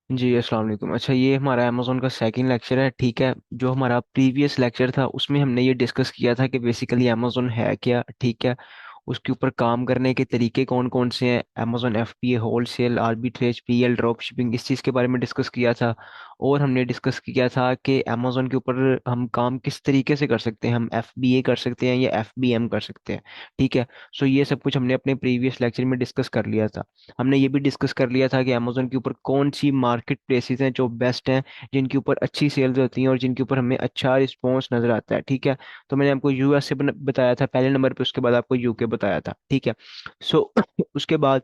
जी अस्सलाम वालेकुम। अच्छा, ये हमारा अमेज़ोन का सेकंड लेक्चर है, ठीक है। जो हमारा प्रीवियस लेक्चर था उसमें हमने ये डिस्कस किया था कि बेसिकली अमेज़ोन है क्या, ठीक है। उसके ऊपर काम करने के तरीके कौन कौन से हैं, Amazon FBA, wholesale, arbitrage, PL, drop shipping, इस चीज़ के बारे में डिस्कस किया था। और हमने डिस्कस किया था कि अमेज़ोन के ऊपर हम काम किस तरीके से कर सकते हैं, हम एफबीए कर सकते हैं या एफबीएम कर सकते हैं, ठीक है। सो ये सब कुछ हमने अपने प्रीवियस लेक्चर में डिस्कस कर लिया था। हमने ये भी डिस्कस कर लिया था कि अमेजोन के ऊपर कौन सी मार्केट प्लेसेस हैं जो बेस्ट हैं, जिनके ऊपर अच्छी सेल्स होती हैं और जिनके ऊपर हमें अच्छा रिस्पॉन्स नजर आता है, ठीक है। तो मैंने आपको यूएसए बताया था पहले नंबर पे, उसके बाद आपको यूके बताया था, ठीक है। सो उसके बाद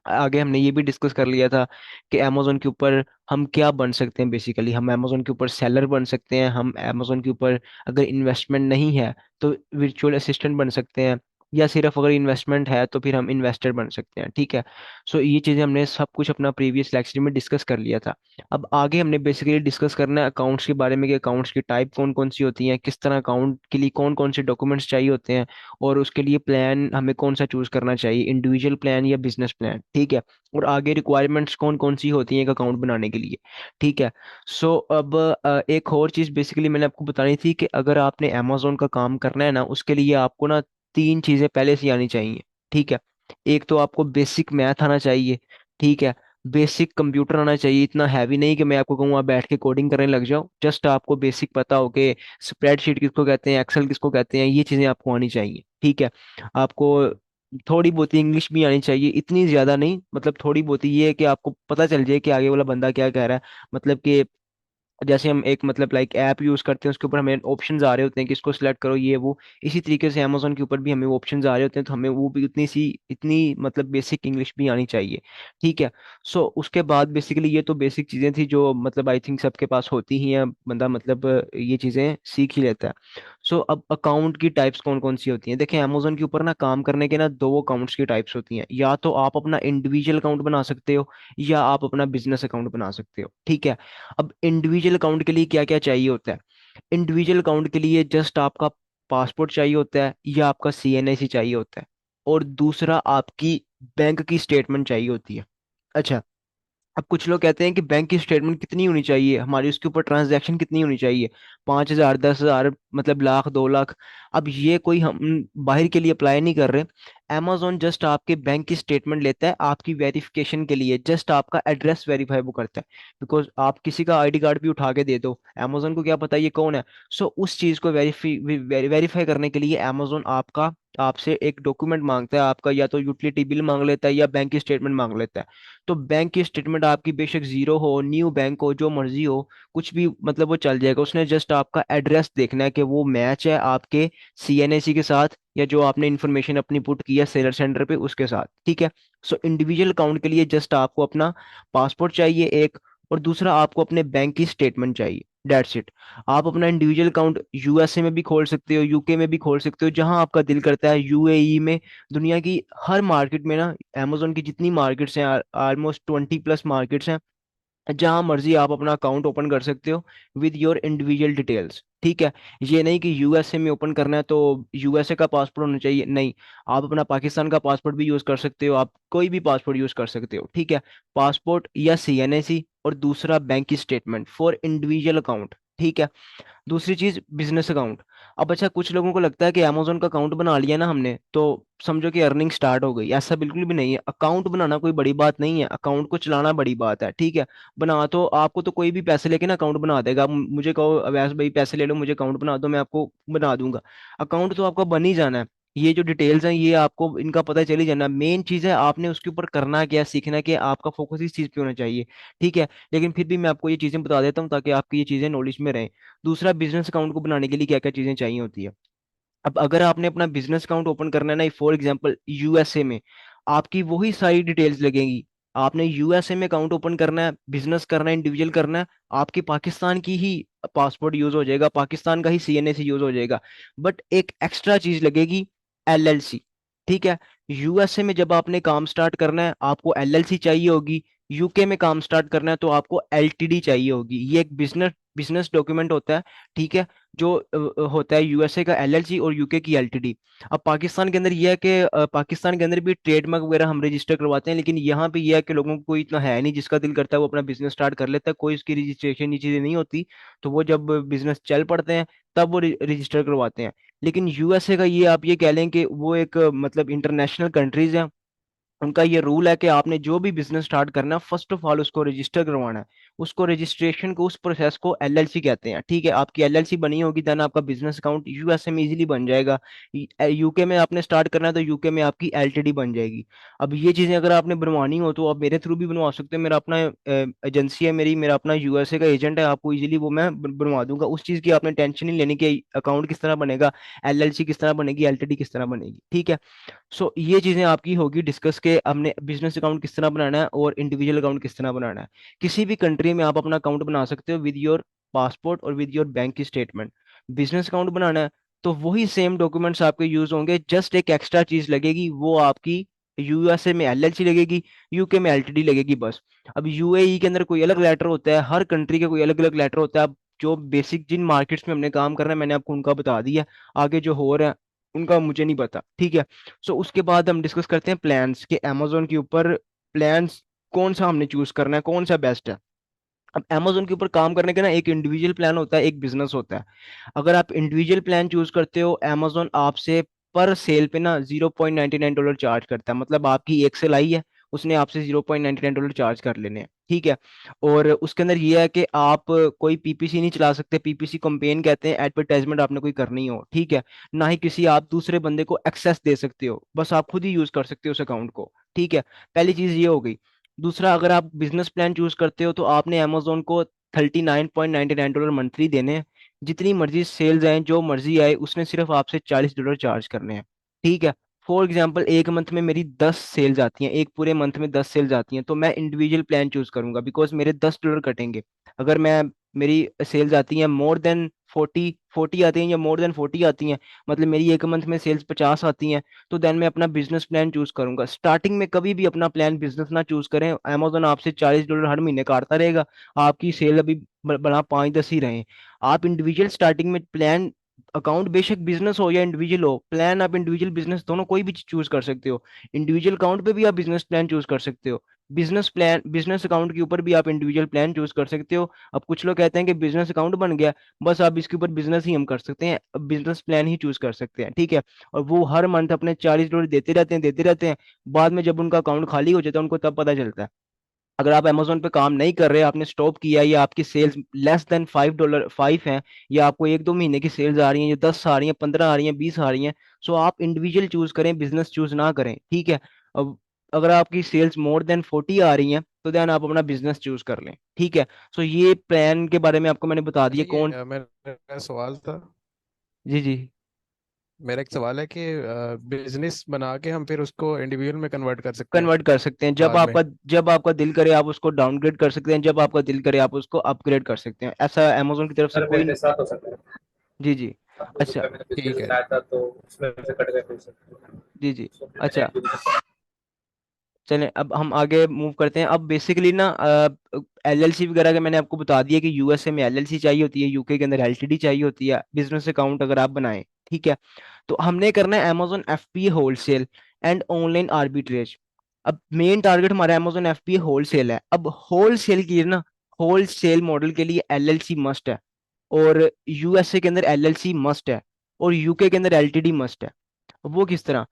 आगे हमने ये भी डिस्कस कर लिया था कि अमेजोन के ऊपर हम क्या बन सकते हैं। बेसिकली हम अमेजोन के ऊपर सेलर बन सकते हैं, हम अमेजोन के ऊपर अगर इन्वेस्टमेंट नहीं है तो वर्चुअल असिस्टेंट बन सकते हैं, या सिर्फ अगर इन्वेस्टमेंट है तो फिर हम इन्वेस्टर बन सकते हैं, ठीक है। सो ये चीज़ें हमने सब कुछ अपना प्रीवियस लेक्चर में डिस्कस कर लिया था। अब आगे हमने बेसिकली डिस्कस करना है अकाउंट्स के बारे में कि अकाउंट्स की टाइप कौन कौन सी होती हैं, किस तरह अकाउंट के लिए कौन कौन से डॉक्यूमेंट्स चाहिए होते हैं, और उसके लिए प्लान हमें कौन सा चूज करना चाहिए, इंडिविजुअल प्लान या बिजनेस प्लान, ठीक है। और आगे रिक्वायरमेंट्स कौन कौन सी होती हैं एक अकाउंट बनाने के लिए, ठीक है। सो अब एक और चीज़ बेसिकली मैंने आपको बतानी थी कि अगर आपने अमेजोन का काम करना है ना, उसके लिए आपको ना तीन चीज़ें पहले से आनी चाहिए, ठीक है। एक तो आपको बेसिक मैथ आना चाहिए, ठीक है। बेसिक कंप्यूटर आना चाहिए, इतना हैवी नहीं कि मैं आपको कहूँ आप बैठ के कोडिंग करने लग जाओ, जस्ट आपको बेसिक पता हो कि स्प्रेडशीट किसको कहते हैं, एक्सेल किसको कहते हैं, ये चीज़ें आपको आनी चाहिए, ठीक है। आपको थोड़ी बहुत इंग्लिश भी आनी चाहिए, इतनी ज्यादा नहीं, मतलब थोड़ी बहुत ये है कि आपको पता चल जाए कि आगे वाला बंदा क्या कह रहा है। मतलब कि जैसे हम एक मतलब लाइक ऐप यूज करते हैं, उसके ऊपर हमें ऑप्शंस आ रहे होते हैं कि इसको सिलेक्ट करो ये वो, इसी तरीके से अमेजोन के ऊपर भी हमें ऑप्शंस आ रहे होते हैं, तो हमें वो भी इतनी मतलब बेसिक इंग्लिश भी आनी चाहिए, ठीक है। सो उसके बाद बेसिकली ये तो बेसिक चीजें थी जो मतलब आई थिंक सबके पास होती ही हैं, बंदा मतलब ये चीजें सीख ही लेता है। सो अब अकाउंट की टाइप्स कौन कौन सी होती हैं, देखिए अमेजोन के ऊपर ना काम करने के ना दो अकाउंट्स की टाइप्स होती हैं, या तो आप अपना इंडिविजुअल अकाउंट बना सकते हो या आप अपना बिजनेस अकाउंट बना सकते हो, ठीक है। अब इंडिविजुअल अकाउंट के लिए क्या क्या चाहिए होता है, इंडिविजुअल अकाउंट के लिए जस्ट आपका पासपोर्ट चाहिए होता है या आपका सीएनआईसी चाहिए होता है, और दूसरा आपकी बैंक की स्टेटमेंट चाहिए होती है। अच्छा, अब कुछ लोग कहते हैं कि बैंक की स्टेटमेंट कितनी होनी चाहिए हमारी, उसके ऊपर ट्रांजैक्शन कितनी होनी चाहिए, 5,000, 10,000, मतलब लाख, 2 लाख। अब ये कोई हम बाहर के लिए अप्लाई नहीं कर रहे। amazon जस्ट आपके बैंक की स्टेटमेंट लेता है आपकी वेरिफिकेशन के लिए, जस्ट आपका एड्रेस वेरीफाई वो करता है। बिकॉज आप किसी का आईडी कार्ड भी उठा के दे दो, amazon को क्या पता ये कौन है। सो उस चीज को वेरीफाई करने के लिए amazon आपका आपसे एक डॉक्यूमेंट मांगता है, आपका या तो यूटिलिटी बिल मांग लेता है या बैंक की स्टेटमेंट मांग लेता है। तो बैंक की स्टेटमेंट आपकी बेशक जीरो हो, न्यू बैंक हो, जो मर्जी हो, कुछ भी मतलब वो चल जाएगा। उसने जस्ट आपका एड्रेस देखना है कि वो मैच है आपके सीएनएसी के साथ, या जो आपने इन्फॉर्मेशन अपनी पुट की है सेलर सेंटर पे उसके साथ, ठीक है। सो इंडिविजुअल अकाउंट के लिए जस्ट आपको अपना पासपोर्ट चाहिए एक, और दूसरा आपको अपने बैंक की स्टेटमेंट चाहिए, डेट्स इट। आप अपना इंडिविजुअल अकाउंट यूएसए में भी खोल सकते हो, यूके में भी खोल सकते हो, जहां आपका दिल करता है, यूएई में, दुनिया की हर मार्केट में ना, amazon की जितनी मार्केट्स हैं, ऑलमोस्ट 20+ मार्केट्स हैं, जहां मर्जी आप अपना अकाउंट ओपन कर सकते हो विद योर इंडिविजुअल डिटेल्स, ठीक है। ये नहीं कि यूएसए में ओपन करना है तो यूएसए का पासपोर्ट होना चाहिए, नहीं। आप अपना पाकिस्तान का पासपोर्ट भी यूज कर सकते हो, आप कोई भी पासपोर्ट यूज कर सकते हो, ठीक है। पासपोर्ट या सीएनएसी, और दूसरा बैंक की स्टेटमेंट फॉर इंडिविजुअल अकाउंट, ठीक है। दूसरी चीज बिजनेस अकाउंट। अब अच्छा, कुछ लोगों को लगता है कि अमेजोन का अकाउंट बना लिया ना हमने तो समझो कि अर्निंग स्टार्ट हो गई, ऐसा बिल्कुल भी नहीं है। अकाउंट बनाना कोई बड़ी बात नहीं है, अकाउंट को चलाना बड़ी बात है, ठीक है। बना तो आपको तो कोई भी पैसे लेके ना अकाउंट बना देगा, मुझे कहो अवैस भाई पैसे ले लो मुझे अकाउंट बना दो, मैं आपको बना दूंगा। अकाउंट तो आपका बन ही जाना है। ये जो डिटेल्स हैं ये आपको इनका पता चल ही जाना, मेन चीज है आपने उसके ऊपर करना क्या, सीखना है कि आपका फोकस इस चीज पे होना चाहिए, ठीक है। लेकिन फिर भी मैं आपको ये चीजें बता देता हूँ ताकि आपकी ये चीजें नॉलेज में रहें। दूसरा, बिजनेस अकाउंट को बनाने के लिए क्या क्या चीजें चाहिए होती है। अब अगर आपने अपना बिजनेस अकाउंट ओपन करना है ना, फॉर एग्जांपल यूएसए में, आपकी वही सारी डिटेल्स लगेंगी। आपने यूएसए में अकाउंट ओपन करना है, बिजनेस करना है, इंडिविजुअल करना है, आपकी पाकिस्तान की ही पासपोर्ट यूज हो जाएगा, पाकिस्तान का ही सीएनए यूज हो जाएगा। बट एक एक्स्ट्रा चीज लगेगी, एलएलसी, ठीक है। यूएसए में जब आपने काम स्टार्ट करना है आपको एलएलसी चाहिए होगी, यूके में काम स्टार्ट करना है तो आपको एलटीडी चाहिए होगी। ये एक बिजनेस बिजनेस डॉक्यूमेंट होता है, ठीक है, जो होता है यूएसए का एलएलसी और यूके की एलटीडी। अब पाकिस्तान के अंदर ये है कि पाकिस्तान के अंदर भी ट्रेडमार्क वगैरह हम रजिस्टर करवाते हैं, लेकिन यहाँ पे ये है कि लोगों को कोई इतना है नहीं, जिसका दिल करता है वो अपना बिजनेस स्टार्ट कर लेता है, कोई उसकी रजिस्ट्रेशन ये चीजें नहीं होती। तो वो जब बिजनेस चल पड़ते हैं तब वो रजिस्टर करवाते हैं। लेकिन यूएसए का ये आप ये कह लें कि वो एक मतलब इंटरनेशनल कंट्रीज है, उनका ये रूल है कि आपने जो भी बिजनेस स्टार्ट करना है फर्स्ट ऑफ ऑल उसको रजिस्टर करवाना है। उसको रजिस्ट्रेशन को, उस प्रोसेस को एलएलसी कहते हैं, ठीक है। आपकी एलएलसी बनी होगी, देन आपका बिजनेस अकाउंट यूएसए में इजीली बन जाएगा। यूके में आपने स्टार्ट करना है तो यूके में आपकी एलटीडी बन जाएगी। अब ये चीजें अगर आपने बनवानी हो तो आप मेरे थ्रू भी बनवा सकते हो। मेरा अपना एजेंसी है मेरी, मेरा अपना यूएसए का एजेंट है, आपको इजीली वो मैं बनवा दूंगा। उस चीज की आपने टेंशन नहीं लेनी कि अकाउंट किस तरह बनेगा, एलएलसी किस तरह बनेगी, एलटीडी किस तरह बनेगी, ठीक है। सो ये चीजें आपकी होगी डिस्कस के हमने बिजनेस अकाउंट किस तरह बनाना है और इंडिविजुअल अकाउंट किस तरह बनाना है। किसी भी कंट्री में आप अपना अकाउंट बना सकते हो विद योर पासपोर्ट और विद योर बैंक की स्टेटमेंट। बिजनेस अकाउंट बनाना है तो वही सेम डॉक्यूमेंट्स आपके यूज होंगे, जस्ट एक एक्स्ट्रा चीज लगेगी, वो आपकी यूएसए में एलएलसी लगेगी, यूके में एलटीडी लगेगी, बस। अब यूएई के अंदर कोई अलग लेटर होता है, हर कंट्री के कोई अलग अलग लेटर होता है। अब जो बेसिक जिन मार्केट्स में हमने काम करना है मैंने आपको उनका बता दिया, आगे जो हो रहा है उनका मुझे नहीं पता, ठीक है। सो उसके बाद हम डिस्कस करते हैं प्लान्स के अमेजोन के ऊपर। प्लान्स कौन सा हमने चूज करना है, कौन सा बेस्ट है। अब अमेजोन के ऊपर काम करने का ना एक इंडिविजुअल प्लान होता है, एक बिजनेस होता है। अगर आप इंडिविजुअल प्लान चूज करते हो, अमेजोन आपसे पर सेल पे ना $0.99 चार्ज करता है। मतलब आपकी एक सेल आई है, उसने आपसे $0.99 चार्ज कर लेने हैं, ठीक है। और उसके अंदर ये है कि आप कोई पीपीसी नहीं चला सकते, पीपीसी कंपेन कहते हैं, एडवर्टाइजमेंट आपने कोई करनी हो, ठीक है। ना ही किसी आप दूसरे बंदे को एक्सेस दे सकते हो, बस आप खुद ही यूज कर सकते हो उस अकाउंट को, ठीक है। पहली चीज ये हो गई। दूसरा, अगर आप बिजनेस प्लान चूज करते हो तो आपने अमेजोन को $39.99 मंथली देने हैं। जितनी मर्जी सेल्स आए, जो मर्जी आए, उसने सिर्फ आपसे $40 चार्ज करने हैं, ठीक है। फॉर एग्जाम्पल एक मंथ में मेरी 10 सेल्स आती हैं, एक पूरे मंथ में 10 सेल्स आती हैं, तो मैं इंडिविजुअल प्लान चूज करूंगा बिकॉज मेरे $10 कटेंगे। अगर मैं मेरी सेल्स आती हैं मोर देन 40 आती हैं या मोर देन 40 आती हैं, मतलब मेरी एक मंथ में सेल्स 50 आती हैं, तो देन मैं अपना बिजनेस प्लान चूज करूंगा। स्टार्टिंग में कभी भी अपना प्लान बिजनेस ना चूज करें, अमेजोन आपसे $40 हर महीने काटता रहेगा, आपकी सेल अभी बना 5-10 ही रहे। आप इंडिविजुअल स्टार्टिंग में प्लान, अकाउंट बेशक बिजनेस हो या इंडिविजुअल हो, प्लान आप इंडिविजुअल बिजनेस दोनों कोई भी चूज कर सकते हो। इंडिविजुअल अकाउंट पे भी आप बिजनेस प्लान चूज कर सकते हो, बिजनेस प्लान बिजनेस अकाउंट के ऊपर भी आप इंडिविजुअल प्लान चूज कर सकते हो। अब कुछ लोग कहते हैं कि बिजनेस अकाउंट बन गया, बस आप इसके ऊपर बिजनेस ही हम कर सकते हैं, बिजनेस प्लान ही चूज कर सकते हैं, ठीक है। और वो हर मंथ अपने $40 देते रहते हैं, देते रहते हैं। बाद में जब उनका अकाउंट खाली हो जाता है उनको तब पता चलता है। अगर आप अमेजोन पे काम नहीं कर रहे, आपने स्टॉप किया, या आपकी सेल्स लेस देन $5 है, या आपको 1-2 महीने की सेल्स आ रही हैं, या 10 आ रही हैं, 15 आ रही हैं, 20 आ रही हैं, सो आप इंडिविजुअल चूज करें, बिजनेस चूज ना करें, ठीक है। अब अगर आपकी सेल्स मोर देन 40 आ रही हैं तो देन आप अपना बिजनेस चूज कर लें, ठीक है। सो ये प्लान के बारे में आपको मैंने बता दिया अच्छा, ये कौन। मेरा सवाल था। जी जी। मेरा एक सवाल है कि बिजनेस बना के हम फिर उसको इंडिविजुअल में कन्वर्ट कर सकते हैं कन्वर्ट कर सकते हैं, बाद में? जब आपका दिल करे आप उसको डाउनग्रेड कर सकते हैं, जब आपका दिल करे आप उसको अपग्रेड कर सकते हैं, ऐसा अमेजोन की तरफ से सर मेरे कोई। साथ हो सकता है। जी जी। हाँ, हो अच्छा। सकता है मैंने पिछले ठीक से है। बनाया था तो उसमें से कट गए पैसे। जी जी। सो फिर मैंने अच्छा, बिजनेस। चलें अब हम आगे मूव करते हैं। अब बेसिकली ना एलएलसी वगैरह का मैंने आपको बता दिया कि यूएसए में एलएलसी चाहिए होती है, यूके के अंदर एलटीडी चाहिए होती है, बिजनेस अकाउंट अगर आप बनाएं, ठीक है। तो हमने करना है Amazon FPA wholesale and online arbitrage. अब मेन टारगेट हमारा अमेजोन एफपीए होलसेल है। अब होलसेल की ना, होलसेल मॉडल के लिए एलएलसी मस्ट है, और यूएसए के अंदर एलएलसी मस्ट है, और यूके के अंदर एलटीडी मस्ट है। वो किस तरह?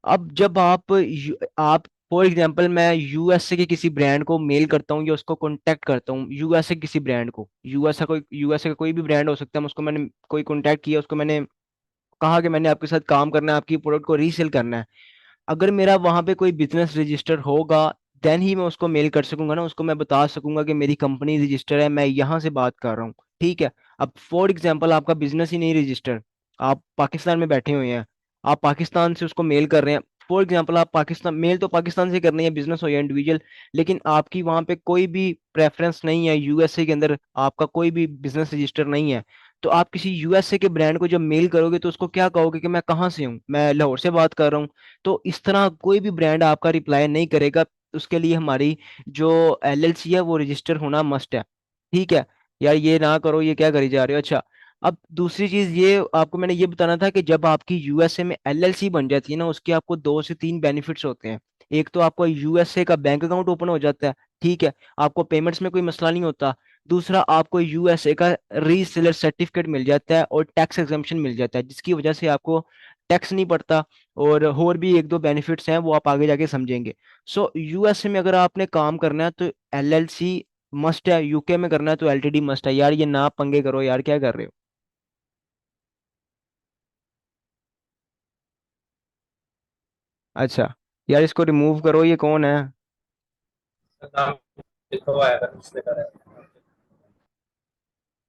अब जब आप फॉर एग्जांपल मैं यूएसए के किसी ब्रांड को मेल करता हूँ या उसको कांटेक्ट करता हूँ, यूएसए किसी ब्रांड को, यूएसए का कोई भी ब्रांड हो सकता है, उसको मैंने कोई कांटेक्ट किया, उसको मैंने कहा कि मैंने आपके साथ काम करना है, आपकी प्रोडक्ट को रीसेल करना है। अगर मेरा वहां पे कोई बिजनेस रजिस्टर होगा, देन ही मैं उसको मेल कर सकूंगा ना, उसको मैं बता सकूंगा कि मेरी कंपनी रजिस्टर है, मैं यहाँ से बात कर रहा हूँ, ठीक है। अब फॉर एग्जाम्पल आपका बिजनेस ही नहीं रजिस्टर, आप पाकिस्तान में बैठे हुए हैं, आप पाकिस्तान से उसको मेल कर रहे हैं। फॉर एग्जाम्पल आप पाकिस्तान, मेल तो पाकिस्तान से करनी है, बिजनेस हो या इंडिविजुअल, लेकिन आपकी वहां पे कोई भी प्रेफरेंस नहीं है, यूएसए के अंदर आपका कोई भी बिजनेस रजिस्टर नहीं है। तो आप किसी यूएसए के ब्रांड को जब मेल करोगे तो उसको क्या कहोगे कि मैं कहाँ से हूँ, मैं लाहौर से बात कर रहा हूँ। तो इस तरह कोई भी ब्रांड आपका रिप्लाई नहीं करेगा, उसके लिए हमारी जो एलएलसी है वो रजिस्टर होना मस्ट है। ठीक है। यार ये ना करो, ये क्या करी जा रहे हो। अच्छा, अब दूसरी चीज ये आपको मैंने ये बताना था कि जब आपकी यूएसए में एलएलसी बन जाती है ना, उसके आपको 2 से 3 बेनिफिट्स होते हैं। एक तो आपको यूएसए का बैंक अकाउंट ओपन हो जाता है। ठीक है। आपको पेमेंट्स में कोई मसला नहीं होता। दूसरा, आपको यूएसए का रीसेलर सर्टिफिकेट मिल जाता है और टैक्स एग्जम्पशन मिल जाता है, जिसकी वजह से आपको टैक्स नहीं पड़ता। और भी 1 2 बेनिफिट्स हैं, वो आप आगे जाके समझेंगे। सो यूएसए में अगर आपने काम करना है तो एलएलसी मस्ट है, यूके में करना है तो एलटीडी मस्ट है। यार ये ना पंगे करो यार, क्या कर रहे हो। अच्छा, यार इसको रिमूव करो, ये कौन है। नाम लिखा हुआ है अगर उसने करा है।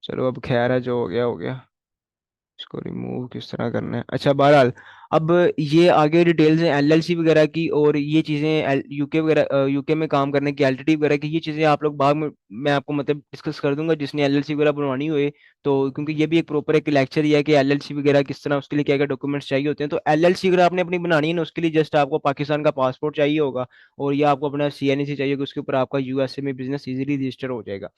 चलो अब खैर है, जो हो गया हो गया। इसको रिमूव किस तरह करना है। अच्छा, बहरहाल अब ये आगे डिटेल्स हैं एलएलसी वगैरह की, और ये चीज़ें यूके वगैरह यूके में काम करने की, एलटीडी वगैरह की, ये चीज़ें आप लोग बाद में मैं आपको मतलब डिस्कस कर दूंगा जिसने एलएलसी वगैरह बनवानी हुए। तो क्योंकि ये भी एक प्रॉपर एक लेक्चर ही है कि एलएलसी वगैरह किस तरह, उसके लिए क्या क्या डॉक्यूमेंट्स चाहिए होते हैं। तो एलएलसी अगर आपने अपनी बनानी है ना, उसके लिए जस्ट आपको पाकिस्तान का पासपोर्ट चाहिए होगा, और या आपको अपना सीएनसी चाहिए होगा, उसके ऊपर आपका यूएसए में बिजनेस इजीली रजिस्टर हो जाएगा।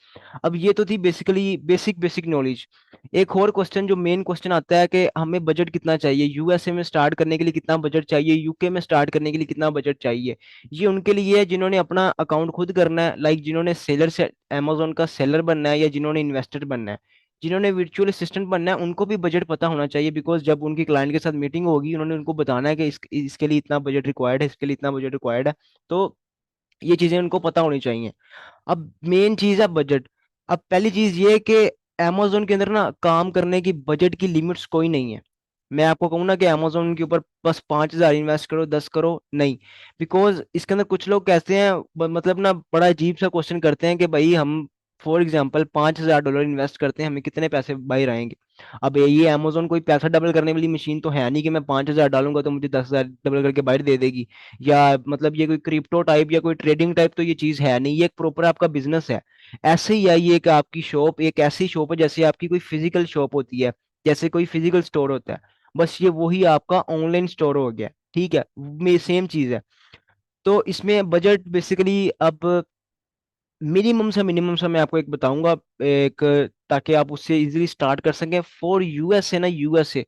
अब ये तो थी बेसिकली बेसिक बेसिक नॉलेज। एक और क्वेश्चन जो मेन क्वेश्चन आता है कि हमें बजट कितना चाहिए, यूएसए में स्टार्ट करने के लिए कितना बजट चाहिए, यूके में स्टार्ट करने के लिए कितना बजट चाहिए। ये उनके लिए है जिन्होंने अपना अकाउंट खुद करना है, लाइक जिन्होंने सेलर से अमेजोन का सेलर बनना है, या जिन्होंने इन्वेस्टर बनना है, जिन्होंने वर्चुअल असिस्टेंट बनना है, उनको भी बजट पता होना चाहिए। बिकॉज जब उनकी क्लाइंट के साथ मीटिंग होगी, उन्होंने उनको बताना है कि इसके लिए इतना बजट रिक्वायर्ड है, इसके लिए इतना बजट रिक्वायर्ड है। तो ये चीजें उनको पता होनी चाहिए। अब मेन चीज है बजट। अब पहली चीज ये है कि amazon के अंदर ना काम करने की बजट की लिमिट्स कोई नहीं है। मैं आपको कहूँ ना कि amazon के ऊपर बस 5,000 इन्वेस्ट करो, 10 करो, नहीं। बिकॉज इसके अंदर कुछ लोग कहते हैं मतलब ना बड़ा अजीब सा क्वेश्चन करते हैं कि भाई हम फॉर एग्जाम्पल $5,000 इन्वेस्ट करते हैं, हमें कितने पैसे बाहर आएंगे। अब ये amazon कोई पैसा डबल करने वाली मशीन तो है नहीं कि मैं 5,000 डालूंगा तो मुझे 10,000 डबल करके बाहर दे देगी। या मतलब ये कोई क्रिप्टो टाइप या कोई ट्रेडिंग टाइप तो ये चीज है नहीं, ये एक प्रॉपर आपका बिजनेस है। ऐसे ही है ये कि आपकी शॉप एक ऐसी शॉप है जैसे आपकी कोई फिजिकल शॉप होती है, जैसे कोई फिजिकल स्टोर होता है। बस ये वही आपका ऑनलाइन स्टोर हो गया। ठीक है, में सेम चीज है। तो इसमें बजट बेसिकली अब मिनिमम से मैं आपको एक बताऊंगा, एक, ताकि आप उससे इजीली स्टार्ट कर सकें फॉर यूएसए ना, यूएसए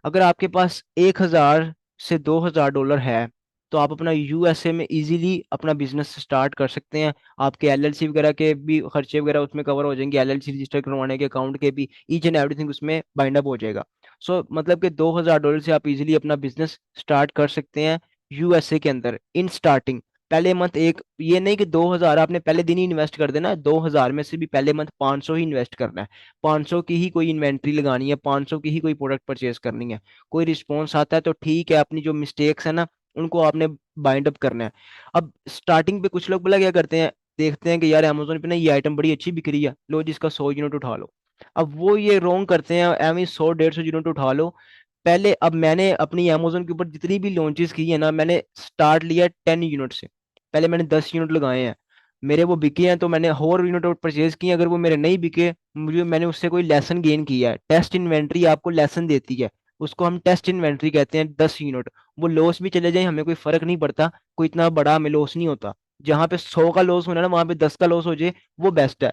अगर आपके पास 1,000 से 2,000 डॉलर है, तो आप अपना यूएसए में इजीली अपना बिजनेस स्टार्ट कर सकते हैं। आपके एलएलसी वगैरह के भी खर्चे वगैरह उसमें कवर हो जाएंगे, एलएलसी रजिस्टर करवाने के, अकाउंट के भी, ईच एंड एवरीथिंग उसमें बाइंड अप हो जाएगा। सो मतलब कि 2,000 डॉलर से आप इजीली अपना बिजनेस स्टार्ट कर सकते हैं यूएसए के अंदर इन स्टार्टिंग। पहले मंथ एक, ये नहीं कि 2,000 आपने पहले दिन ही इन्वेस्ट कर देना है, 2,000 में से भी पहले मंथ 500 ही इन्वेस्ट करना है। 500 की ही कोई इन्वेंट्री लगानी है, 500 की ही कोई प्रोडक्ट परचेज करनी है। कोई रिस्पॉन्स आता है तो ठीक है, अपनी जो मिस्टेक्स है ना उनको आपने बाइंड अप करना है। अब स्टार्टिंग पे कुछ लोग बोला क्या करते हैं, देखते हैं कि यार अमेजोन पे ना ये आइटम बड़ी अच्छी बिक रही है, लो जिसका 100 यूनिट उठा लो। अब वो ये रॉन्ग करते हैं, एवं 100 150 यूनिट उठा लो पहले। अब मैंने अपनी अमेजोन के ऊपर जितनी भी लॉन्चेस की है ना, मैंने स्टार्ट लिया 10 यूनिट से। पहले मैंने 10 यूनिट लगाए हैं, मेरे वो बिके हैं तो मैंने और यूनिट और परचेज किए। अगर वो मेरे नहीं बिके, मुझे मैंने उससे कोई लेसन गेन किया है। टेस्ट इन्वेंट्री आपको लेसन देती है, उसको हम टेस्ट इन्वेंट्री कहते हैं। 10 यूनिट वो लॉस भी चले जाए हमें कोई फर्क नहीं पड़ता, कोई इतना बड़ा हमें लॉस नहीं होता। जहाँ पे 100 का लॉस होना है ना, वहां पे 10 का लॉस हो जाए वो बेस्ट है।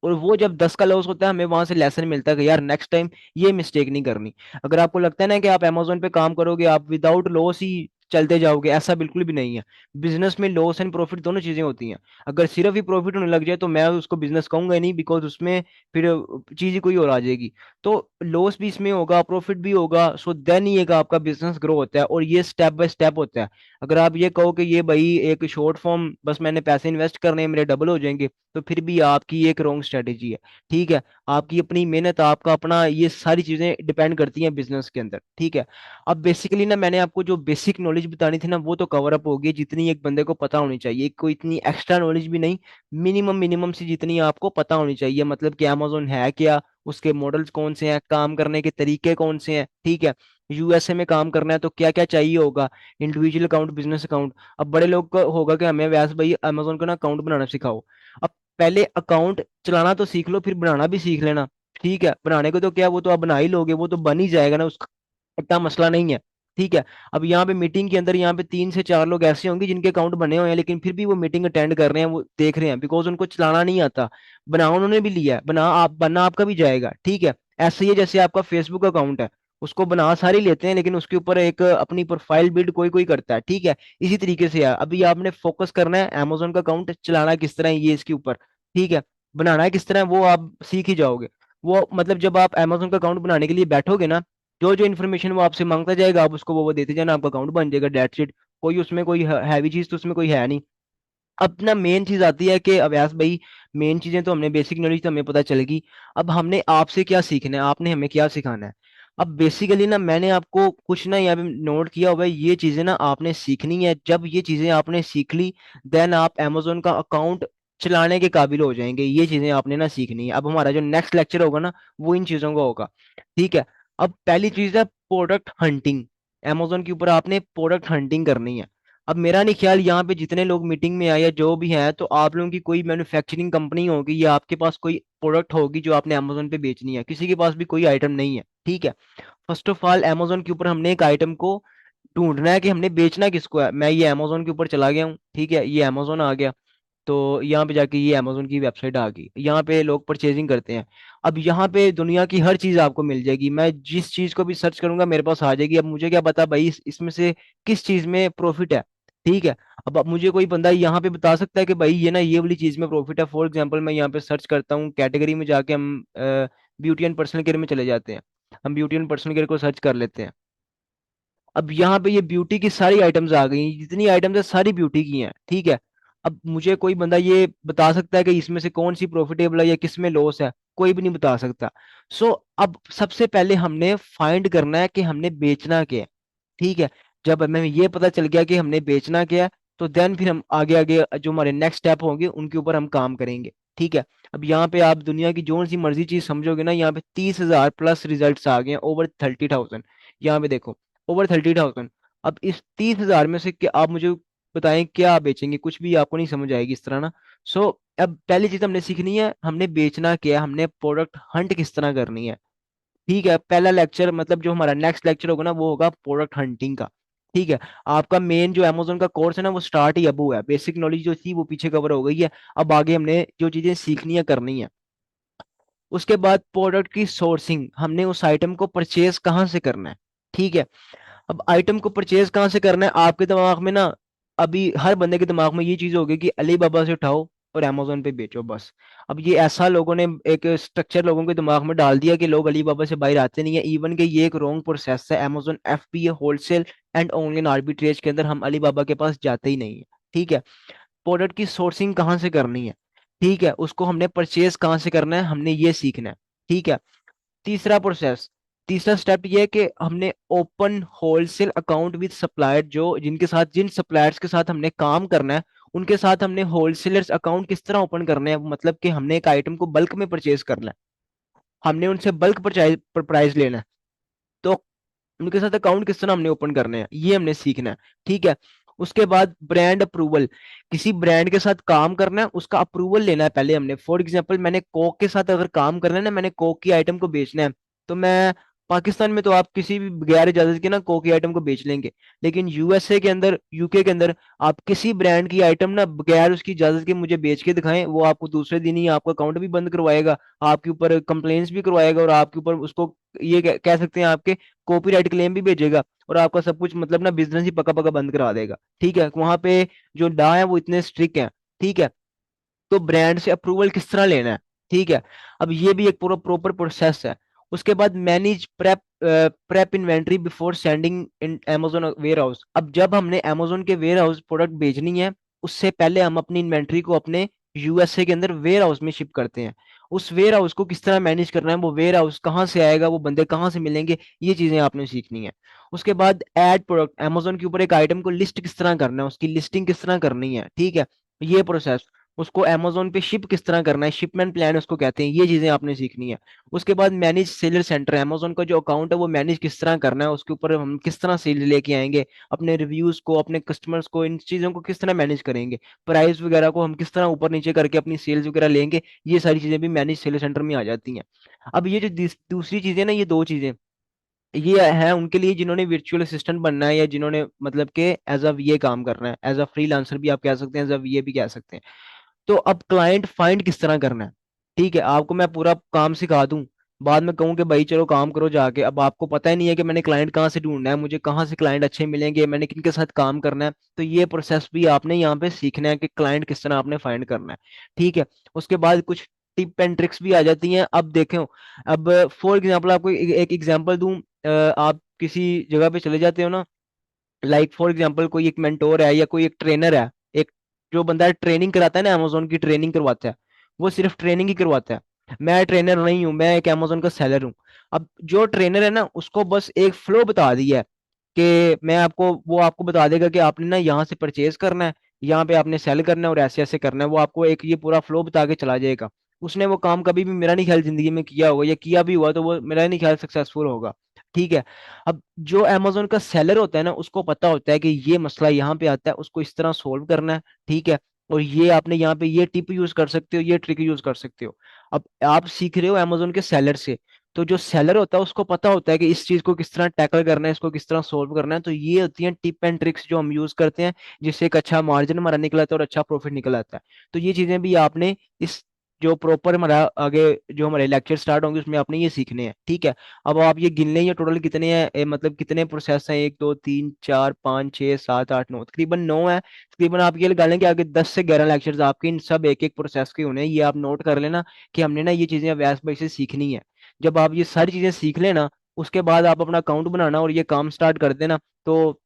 और वो जब 10 का लॉस होता है, हमें वहां से लेसन मिलता है कि यार नेक्स्ट टाइम ये मिस्टेक नहीं करनी। अगर आपको लगता है ना कि आप अमेजोन पे काम करोगे आप विदाउट लॉस ही चलते जाओगे, ऐसा बिल्कुल भी नहीं है। बिजनेस में लॉस एंड प्रॉफिट दोनों चीजें होती हैं। अगर सिर्फ ही प्रॉफिट होने लग जाए तो मैं उसको बिजनेस कहूंगा ही नहीं, बिकॉज उसमें फिर चीज ही कोई और आ जाएगी। तो लॉस भी इसमें होगा, प्रॉफिट भी होगा, सो देन ही एक आपका बिजनेस ग्रो होता है, और ये स्टेप बाय स्टेप होता है। अगर आप ये कहो कि ये भाई एक शॉर्ट फॉर्म बस मैंने पैसे इन्वेस्ट करने हैं मेरे डबल हो जाएंगे, तो फिर भी आपकी एक रॉन्ग स्ट्रेटेजी है। ठीक है, आपकी अपनी मेहनत, आपका अपना, ये सारी चीजें डिपेंड करती हैं बिजनेस के अंदर। ठीक है। अब बेसिकली ना मैंने आपको जो बेसिक नॉलेज बतानी थी ना, वो तो कवर अप होगी जितनी एक बंदे को पता होनी चाहिए, कोई इतनी एक्स्ट्रा नॉलेज भी नहीं। मिनिमम मिनिमम सी जितनी आपको पता होनी चाहिए, मतलब कि अमेजोन है क्या, उसके मॉडल्स कौन से हैं, काम करने के तरीके कौन से हैं। ठीक है। यूएसए में काम करना है तो क्या क्या चाहिए होगा, इंडिविजुअल अकाउंट, बिजनेस अकाउंट। अब बड़े लोग को होगा कि हमें वैसे भाई अमेजोन का ना अकाउंट बनाना सिखाओ। अब पहले अकाउंट चलाना तो सीख लो, फिर बनाना भी सीख लेना। ठीक है, बनाने को तो क्या, वो तो आप बना ही लोगे, वो तो बन ही जाएगा ना, उसका इतना मसला नहीं है। ठीक है। अब यहाँ पे मीटिंग के अंदर यहाँ पे 3 से 4 लोग ऐसे होंगे जिनके अकाउंट बने हुए हैं, लेकिन फिर भी वो मीटिंग अटेंड कर रहे हैं, वो देख रहे हैं, बिकॉज उनको चलाना नहीं आता। बना उन्होंने भी लिया है, बनना आपका भी जाएगा, ठीक है। ऐसे ही है जैसे आपका फेसबुक अकाउंट है, उसको बना सारे लेते हैं, लेकिन उसके ऊपर एक अपनी प्रोफाइल बिल्ड कोई कोई करता है, ठीक है। इसी तरीके से है, अभी आपने फोकस करना है अमेजोन का अकाउंट चलाना किस तरह है ये इसके ऊपर, ठीक है। बनाना है किस तरह है, वो आप सीख ही जाओगे। वो मतलब जब आप अमेजोन का अकाउंट बनाने के लिए बैठोगे ना, जो जो इन्फॉर्मेशन वो आपसे मांगता जाएगा, आप उसको वो देते जाना, आपका अकाउंट बन जाएगा, डेट्स इट। कोई उसमें कोई हैवी चीज तो उसमें कोई है नहीं। अपना मेन चीज आती है कि अव्यास भाई, मेन चीजें तो हमने बेसिक नॉलेज तो हमें पता चलेगी। अब हमने आपसे क्या सीखना है, आपने हमें क्या सिखाना है। अब बेसिकली ना मैंने आपको कुछ ना यहाँ पे नोट किया हुआ है, ये चीजें ना आपने सीखनी है। जब ये चीजें आपने सीख ली, देन आप amazon का अकाउंट चलाने के काबिल हो जाएंगे। ये चीजें आपने ना सीखनी है। अब हमारा जो नेक्स्ट लेक्चर होगा ना, वो इन चीजों का होगा, ठीक है। अब पहली चीज है प्रोडक्ट हंटिंग। amazon के ऊपर आपने प्रोडक्ट हंटिंग करनी है। अब मेरा नहीं ख्याल यहाँ पे जितने लोग मीटिंग में आए या जो भी हैं, तो आप लोगों की कोई मैन्युफैक्चरिंग कंपनी होगी या आपके पास कोई प्रोडक्ट होगी जो आपने अमेजोन पे बेचनी है। किसी के पास भी कोई आइटम नहीं है, ठीक है। फर्स्ट ऑफ ऑल अमेजोन के ऊपर हमने एक आइटम को ढूंढना है कि हमने बेचना किसको है। मैं ये अमेजोन के ऊपर चला गया हूँ, ठीक है, ये अमेजोन आ गया। तो यहाँ पे जाके ये अमेजोन की वेबसाइट आ गई, यहाँ पे लोग परचेजिंग करते हैं। अब यहाँ पे दुनिया की हर चीज आपको मिल जाएगी, मैं जिस चीज को भी सर्च करूंगा मेरे पास आ जाएगी। अब मुझे क्या पता भाई इसमें से किस चीज में प्रॉफिट है, ठीक है। अब मुझे कोई बंदा यहाँ पे बता सकता है कि भाई ये ना ये वाली चीज में प्रॉफिट है। फॉर एग्जांपल मैं यहाँ पे सर्च करता हूँ कैटेगरी में जाके, हम ब्यूटी एंड पर्सनल केयर में चले जाते हैं। हम ब्यूटी एंड पर्सनल केयर को सर्च कर लेते हैं। अब यहाँ पे ये ब्यूटी की सारी आइटम्स आ गई, जितनी आइटम्स है सारी ब्यूटी की हैं, ठीक है। अब मुझे कोई बंदा ये बता सकता है कि इसमें से कौन सी प्रॉफिटेबल है या किस में लॉस है? कोई भी नहीं बता सकता। सो अब सबसे पहले हमने फाइंड करना है कि हमने बेचना क्या है, ठीक है। जब हमें ये पता चल गया कि हमने बेचना क्या है, तो देन फिर हम आगे आगे जो हमारे नेक्स्ट स्टेप होंगे उनके ऊपर हम काम करेंगे, ठीक है। अब यहाँ पे आप दुनिया की जो सी मर्जी चीज समझोगे ना, यहाँ पे 30,000 प्लस रिजल्ट आ गए हैं, over 30,000। यहाँ पे देखो, over 30,000। अब इस 30,000 में से क्या आप मुझे बताएं क्या आप बेचेंगे? कुछ भी आपको नहीं समझ आएगी इस तरह ना। सो अब पहली चीज हमने सीखनी है, हमने बेचना क्या है, हमने प्रोडक्ट हंट किस तरह करनी है, ठीक है। पहला लेक्चर मतलब जो हमारा नेक्स्ट लेक्चर होगा ना, वो होगा प्रोडक्ट हंटिंग का, ठीक है। आपका मेन जो अमेजोन का कोर्स है ना, वो स्टार्ट ही अब हुआ है। बेसिक नॉलेज जो थी वो पीछे कवर हो गई है। अब आगे हमने जो चीजें सीखनी है करनी है। उसके बाद प्रोडक्ट की सोर्सिंग, हमने उस आइटम को परचेज कहाँ से करना है, ठीक है। अब आइटम को परचेज कहाँ से करना है आपके दिमाग में ना, अभी हर बंदे के दिमाग में ये चीज होगी कि अली बाबा से उठाओ और अमेजोन पे बेचो बस। अब ये ऐसा लोगों ने एक स्ट्रक्चर लोगों के दिमाग में डाल दिया कि लोग अली बाबा से बाहर आते नहीं है। इवन कि ये एक रॉन्ग प्रोसेस है। Amazon FBA wholesale and online arbitrage के अंदर हम अली बाबा के पास जाते ही नहीं है, ठीक है। प्रोडक्ट की सोर्सिंग कहाँ से करनी है, ठीक है, उसको हमने परचेज कहाँ से करना है, हमने ये सीखना है, ठीक है। तीसरा प्रोसेस, तीसरा स्टेप ये है कि हमने open wholesale account with supplier, जो जिनके साथ जिन सप्लायर्स के साथ हमने काम करना है उनके साथ हमने होलसेलर्स अकाउंट किस तरह ओपन करने हैं। मतलब कि हमने एक आइटम को बल्क में परचेज करना है, हमने उनसे बल्क प्राइस लेना है, तो उनके साथ अकाउंट किस तरह हमने ओपन करने हैं ये हमने सीखना है, ठीक है। उसके बाद ब्रांड अप्रूवल, किसी ब्रांड के साथ काम करना है उसका अप्रूवल लेना है पहले हमने। फॉर एग्जांपल मैंने कोक के साथ अगर काम करना है ना, मैंने कोक की आइटम को बेचना है, तो मैं पाकिस्तान में तो आप किसी भी बगैर इजाजत के ना कोक की आइटम को बेच लेंगे। लेकिन यूएसए के अंदर, यूके के अंदर, आप किसी ब्रांड की आइटम ना बगैर उसकी इजाजत के मुझे बेच के दिखाएं, वो आपको दूसरे दिन ही आपका अकाउंट भी बंद करवाएगा, आपके ऊपर कंप्लेंट्स भी करवाएगा, और आपके ऊपर उसको ये कह सकते हैं आपके कॉपीराइट क्लेम भी भेजेगा, और आपका सब कुछ मतलब ना बिजनेस ही पका पका बंद करा देगा, ठीक है। वहां पे जो डा है वो इतने स्ट्रिक्ट हैं, ठीक है। तो ब्रांड से अप्रूवल किस तरह लेना है, ठीक है। अब ये भी एक पूरा प्रॉपर प्रोसेस है। उसके बाद manage prep inventory before sending in Amazon warehouse. अब जब हमने अमेजोन के वेयर हाउस प्रोडक्ट भेजनी है, उससे पहले हम अपनी इन्वेंट्री को अपने यूएसए के अंदर वेयर हाउस में शिप करते हैं। उस वेयर हाउस को किस तरह मैनेज करना है, वो वेयर हाउस कहाँ से आएगा, वो बंदे कहाँ से मिलेंगे, ये चीजें आपने सीखनी है। उसके बाद ऐड प्रोडक्ट, अमेजोन के ऊपर एक आइटम को लिस्ट किस तरह करना है, उसकी लिस्टिंग किस तरह करनी है, ठीक है, ये प्रोसेस। उसको अमेजोन पे शिप किस तरह करना है, शिपमेंट प्लान उसको कहते हैं, ये चीजें आपने सीखनी है। उसके बाद मैनेज सेलर सेंटर, अमेजोन का जो अकाउंट है वो मैनेज किस तरह करना है, उसके ऊपर हम किस तरह सेल लेके आएंगे, अपने रिव्यूज को, अपने कस्टमर्स को, इन चीजों को किस तरह मैनेज करेंगे, प्राइस वगैरह को हम किस तरह ऊपर नीचे करके अपनी सेल्स वगैरह लेंगे, ये सारी चीजें भी मैनेज सेलर सेंटर में आ जाती हैं। अब ये जो दूसरी चीजें ना, ये दो चीजें, ये है उनके लिए जिन्होंने वर्चुअल असिस्टेंट बनना है, या जिन्होंने मतलब कि एज अ वीए काम करना है, एज अ फ्रीलांसर भी आप कह सकते हैं, एज अ वीए भी कह सकते हैं। तो अब क्लाइंट फाइंड किस तरह करना है, ठीक है, आपको मैं पूरा काम सिखा दूं, बाद में कहूं कि भाई चलो काम करो जाके, अब आपको पता ही नहीं है कि मैंने क्लाइंट कहाँ से ढूंढना है, मुझे कहाँ से क्लाइंट अच्छे मिलेंगे, मैंने किनके साथ काम करना है। तो ये प्रोसेस भी आपने यहाँ पे सीखना है कि क्लाइंट किस तरह आपने फाइंड करना है, ठीक है। उसके बाद कुछ टिप एंड ट्रिक्स भी आ जाती हैं। अब देखें, अब फॉर एग्जाम्पल आपको एक एग्जाम्पल दूं, आप किसी जगह पे चले जाते हो ना, लाइक फॉर एग्जांपल कोई एक मेंटोर है या कोई एक ट्रेनर है, एक जो बंदा ट्रेनिंग कराता है ना, अमेजोन की ट्रेनिंग करवाता है, वो सिर्फ ट्रेनिंग ही करवाता है। मैं ट्रेनर नहीं हूँ, मैं एक अमेजोन का सेलर हूँ। अब जो ट्रेनर है ना, उसको बस एक फ्लो बता दिया है कि मैं आपको, वो आपको बता देगा कि आपने ना यहाँ से परचेज करना है, यहाँ पे आपने सेल करना है और ऐसे ऐसे करना है, वो आपको एक ये पूरा फ्लो बता के चला जाएगा। उसने वो काम कभी भी मेरा नहीं ख्याल जिंदगी में किया होगा, या किया भी हुआ तो वो मेरा नहीं ख्याल सक्सेसफुल होगा, ठीक है। अब जो अमेजोन का सेलर होता है ना, उसको पता होता है कि ये मसला यहाँ पे आता है, उसको इस तरह सोल्व करना है, ठीक है। और ये आपने यहाँ पे ये टिप यूज कर सकते हो, ये ट्रिक यूज कर सकते हो। अब आप सीख रहे हो अमेजोन के सेलर से, तो जो सेलर होता है उसको पता होता है कि इस चीज को किस तरह टैकल करना है, इसको किस तरह सोल्व करना है। तो ये होती हैं टिप एंड ट्रिक्स जो हम यूज करते हैं, जिससे एक अच्छा मार्जिन हमारा निकल आता है और अच्छा प्रॉफिट निकल आता है। तो ये चीजें भी आपने इस जो प्रॉपर हमारा आगे जो हमारे लेक्चर स्टार्ट होंगे उसमें आपने ये सीखने हैं, ठीक है। अब आप ये गिन लें, ये टोटल कितने हैं, मतलब कितने प्रोसेस हैं, 1 2 3 4 5 6 7 8 9, तकरीबन 9 है। तकरीबन आप ये लगा लें कि आगे 10 से 11 लेक्चर्स आपके इन सब एक एक प्रोसेस के होने हैं। ये आप नोट कर लेना कि हमने ना ये चीजें अवैस भाई से सीखनी है। जब आप ये सारी चीजें सीख लेना, उसके बाद आप अपना अकाउंट बनाना और ये काम स्टार्ट कर देना, तो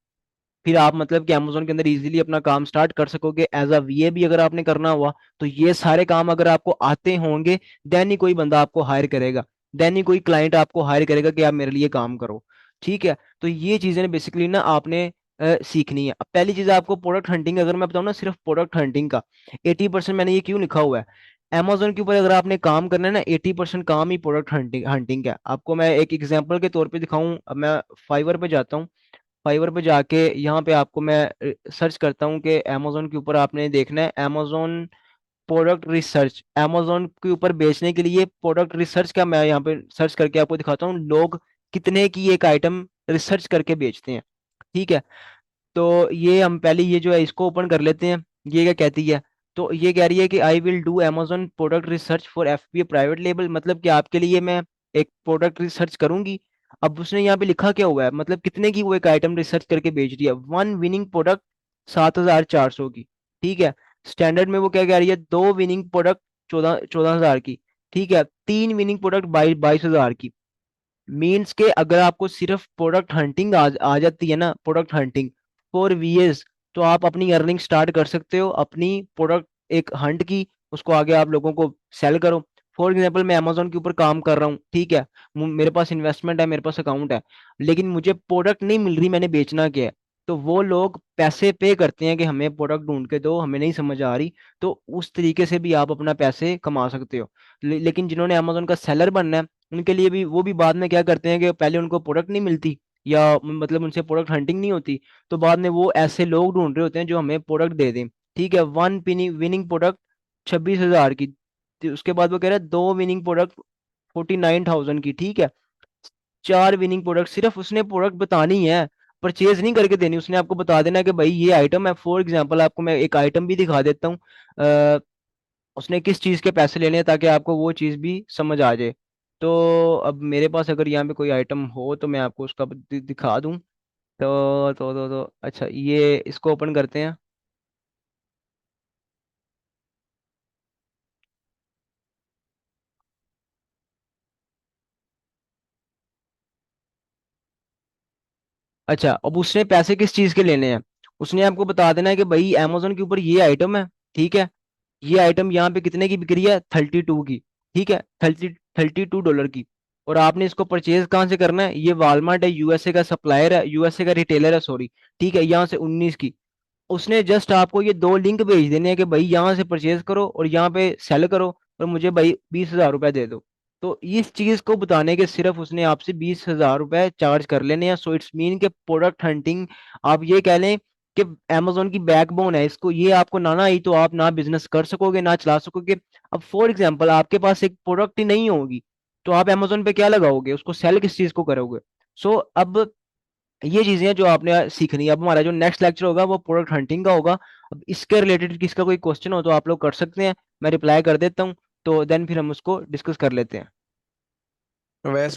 फिर आप मतलब कि अमेजोन के अंदर इजीली अपना काम स्टार्ट कर सकोगे। एज अ वीए भी अगर आपने करना हुआ, तो ये सारे काम अगर आपको आते होंगे, देन ही कोई बंदा आपको हायर करेगा, देन ही कोई क्लाइंट आपको हायर करेगा कि आप मेरे लिए काम करो, ठीक है। तो ये चीजें बेसिकली ना आपने सीखनी है। अब पहली चीज आपको प्रोडक्ट हंटिंग, अगर मैं बताऊँ ना सिर्फ प्रोडक्ट हंटिंग का 80% मैंने ये क्यों लिखा हुआ है, अमेजोन के ऊपर अगर आपने काम करना है ना, 80% काम ही प्रोडक्ट हंटिंग हंटिंग का है। आपको मैं एक एग्जांपल के तौर पे दिखाऊं, अब मैं फाइवर पे जाता हूँ, फाइवर पे जाके यहाँ पे आपको मैं सर्च करता हूँ कि अमेजोन के ऊपर आपने देखना है अमेजोन प्रोडक्ट रिसर्च, अमेजोन के ऊपर बेचने के लिए प्रोडक्ट रिसर्च का मैं यहाँ पे सर्च करके आपको दिखाता हूँ लोग कितने की एक आइटम रिसर्च करके बेचते हैं, ठीक है। तो ये हम पहले ये जो है इसको ओपन कर लेते हैं। ये क्या कहती है, तो ये कह रही है कि I will do Amazon product research for FBA private label, मतलब कि आपके लिए मैं एक प्रोडक्ट रिसर्च करूंगी। अब उसने यहाँ पे लिखा क्या हुआ है, मतलब कितने की वो एक आइटम रिसर्च करके बेच रही है, वन विनिंग प्रोडक्ट 7,400 की, ठीक है। स्टैंडर्ड में वो क्या कह रही है, दो विनिंग प्रोडक्ट 14,000 की, ठीक है, तीन विनिंग प्रोडक्ट 22,000 की। मीन्स के अगर आपको सिर्फ प्रोडक्ट हंटिंग आ जाती है ना, प्रोडक्ट हंटिंग फॉर वीएस, तो आप अपनी अर्निंग स्टार्ट कर सकते हो अपनी प्रोडक्ट एक हंट की, उसको आगे आप लोगों को सेल करो। फॉर एग्जांपल मैं अमेजोन के ऊपर काम कर रहा हूँ, ठीक है, मेरे पास इन्वेस्टमेंट है, मेरे पास अकाउंट है, लेकिन मुझे प्रोडक्ट नहीं मिल रही, मैंने बेचना क्या है। तो वो लोग पैसे पे करते हैं कि हमें प्रोडक्ट ढूंढ के दो, हमें नहीं समझ आ रही। तो उस तरीके से भी आप अपना पैसे कमा सकते हो। लेकिन जिन्होंने अमेजोन का सेलर बनना है, उनके लिए भी वो भी बाद में क्या करते हैं कि पहले उनको प्रोडक्ट नहीं मिलती, या मतलब उनसे प्रोडक्ट हंटिंग नहीं होती, तो बाद में वो ऐसे लोग ढूंढ रहे होते हैं जो हमें प्रोडक्ट दे दें, ठीक है। वन विनिंग प्रोडक्ट 26,000 की, तो उसके बाद वो कह रहा है दो विनिंग प्रोडक्ट 49,000 की, ठीक है। चार विनिंग प्रोडक्ट, सिर्फ उसने प्रोडक्ट बतानी है, परचेज नहीं करके देनी, उसने आपको बता देना है कि भाई ये आइटम है। फॉर एग्जांपल आपको मैं एक आइटम भी दिखा देता हूँ, उसने किस चीज के पैसे लेने हैं, ताकि आपको वो चीज भी समझ आ जाए। तो अब मेरे पास अगर यहाँ पे कोई आइटम हो तो मैं आपको उसका दिखा दूं। तो अच्छा, ये इसको ओपन करते हैं। अच्छा, अब उसने पैसे किस चीज के लेने हैं, उसने आपको बता देना है कि भाई अमेजोन के ऊपर ये आइटम है, ठीक है, ये आइटम यहाँ पे कितने की बिक रही है, 32 की, ठीक है, 32 डॉलर की। और आपने इसको परचेज कहाँ से करना है, ये वालमार्ट है, यूएसए का सप्लायर है, यूएसए का रिटेलर है, सॉरी, ठीक है, यहाँ से 19 की। उसने जस्ट आपको ये दो लिंक भेज देने हैं कि भाई यहाँ से परचेज करो और यहाँ पे सेल करो, और मुझे भाई 20,000 रुपए दे दो। तो इस चीज को बताने के सिर्फ उसने आपसे 20,000 रुपए चार्ज कर लेने हैं। सो इट्स मीन के प्रोडक्ट हंटिंग, आप ये कह लें कि अमेजोन की बैकबोन है, इसको ये आपको ना आई तो आप ना बिजनेस कर सकोगे ना चला सकोगे। अब फॉर एग्जाम्पल आपके पास एक प्रोडक्ट ही नहीं होगी, तो आप अमेजोन पे क्या लगाओगे, उसको सेल किस चीज को करोगे। सो अब ये चीजें हैं जो आपने सीखनी है। अब हमारा जो नेक्स्ट लेक्चर होगा वो प्रोडक्ट हंटिंग का होगा। अब इसके रिलेटेड किसका कोई क्वेश्चन हो तो आप लोग कर सकते हैं, मैं रिप्लाई कर देता हूँ, तो देन फिर हम उसको डिस्कस कर लेते हैं। वैसे